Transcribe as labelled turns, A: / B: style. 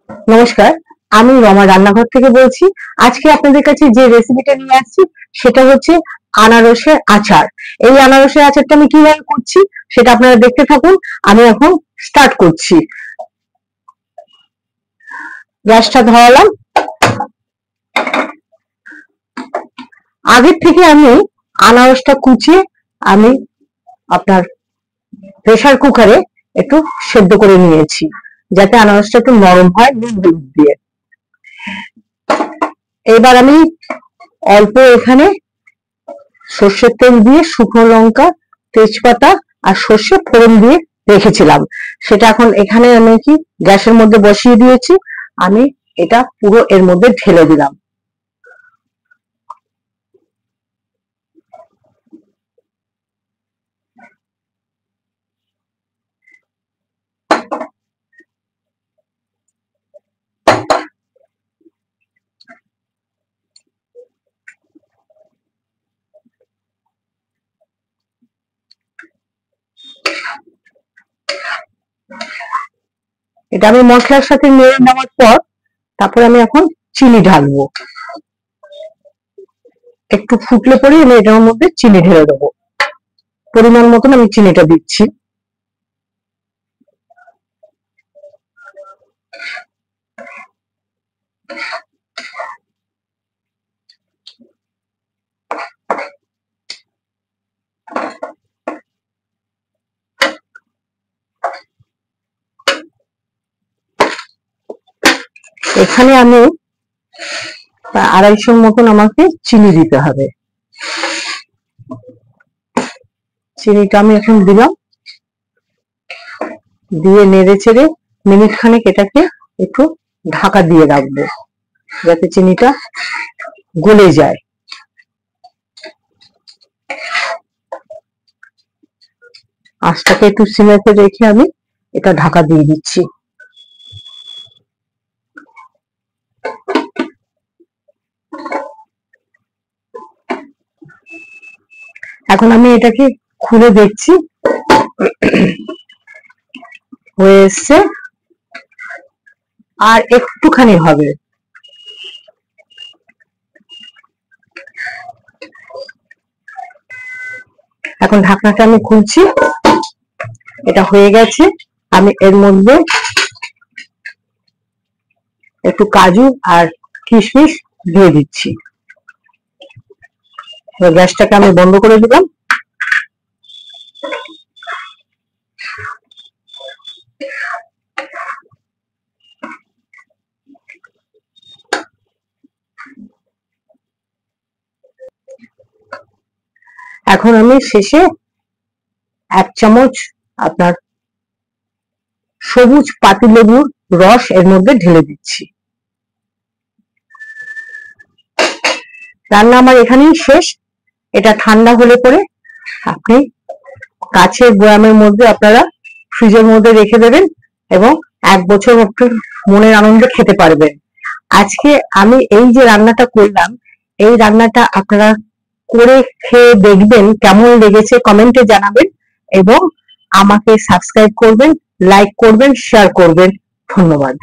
A: নমস্কার, আমি রমা রান্নাঘর থেকে বলছি। আজকে আপনাদের কাছে যে রেসিপিটা নিয়ে আসছি সেটা হচ্ছে আনারসের আচার। এই আনারসের আচারটা আমি কিভাবে করছি সেটা আপনারা দেখতে থাকুন। আমি এখন স্টার্ট করছি। গ্যাসটা ধরালাম। আগের থেকে আমি আনারসটা কুচিয়ে আমি আপনার প্রেসার কুকারে একটু সেদ্ধ করে নিয়েছি, যাতে আনারসটা একটু নরম হয় নুন হলুদ দিয়ে। এবার আমি অল্প এখানে সর্ষের তেল দিয়ে শুকনো লঙ্কা, তেজপাতা আর সর্ষে ফোড়ন দিয়ে রেখেছিলাম, সেটা এখন এখানে আমি কি গ্যাসের মধ্যে বসিয়ে দিয়েছি। আমি এটা পুরো এর মধ্যে ঢেলে দিলাম। এটা আমি মশলার সাথে নেড়ে নেওয়ার পর তারপর আমি এখন চিনি ঢালবো। একটু ফুটলে পরে আমি এটার মধ্যে চিনি ঢেলে দেবো। পরিমাণ মতন আমি চিনিটা দিচ্ছি। এখানে আমি 250 মতন আমাকে চিনি দিতে হবে। চিনিটা আমি এখন দিলাম, দিয়ে নেড়ে চেড়ে মিনিট খানেক এটাকে একটু ঢাকা দিয়ে রাখবো, যাতে চিনিটা গলে যায়। আঁচটাকে একটু সিমেতে রেখে আমি এটা ঢাকা দিয়ে দিচ্ছি। এখন আমি এটাকে খুলে দেখছি, হয়ে এসছে, আর একটুখানি হবে। এখন ঢাকনাটা আমি খুলছি, এটা হয়ে গেছে। আমি এর মধ্যে একটু কাজু আর কিশমিশ দিয়ে দিচ্ছি। গ্যাসটাকে আমি বন্ধ করে দিলাম। এখন আমি শেষে 1 চামচ আপনার সবুজ পাতিলেবুর রস এর মধ্যে ঢেলে দিচ্ছি। রান্না আমার এখানেই শেষ। এটা ঠান্ডা হলে পরে আপনি কাচের বয়ামের মধ্যে আপনারা ফ্রিজের মধ্যে রেখে দেবেন এবং 1 বছর আপনার মনের আনন্দে খেতে পারবেন। আজকে আমি এই যে রান্নাটা করলাম, এই রান্নাটা আপনারা করে খেয়ে দেখবেন কেমন লেগেছে, কমেন্টে জানাবেন এবং আমাকে সাবস্ক্রাইব করবেন, লাইক করবেন, শেয়ার করবেন। ধন্যবাদ।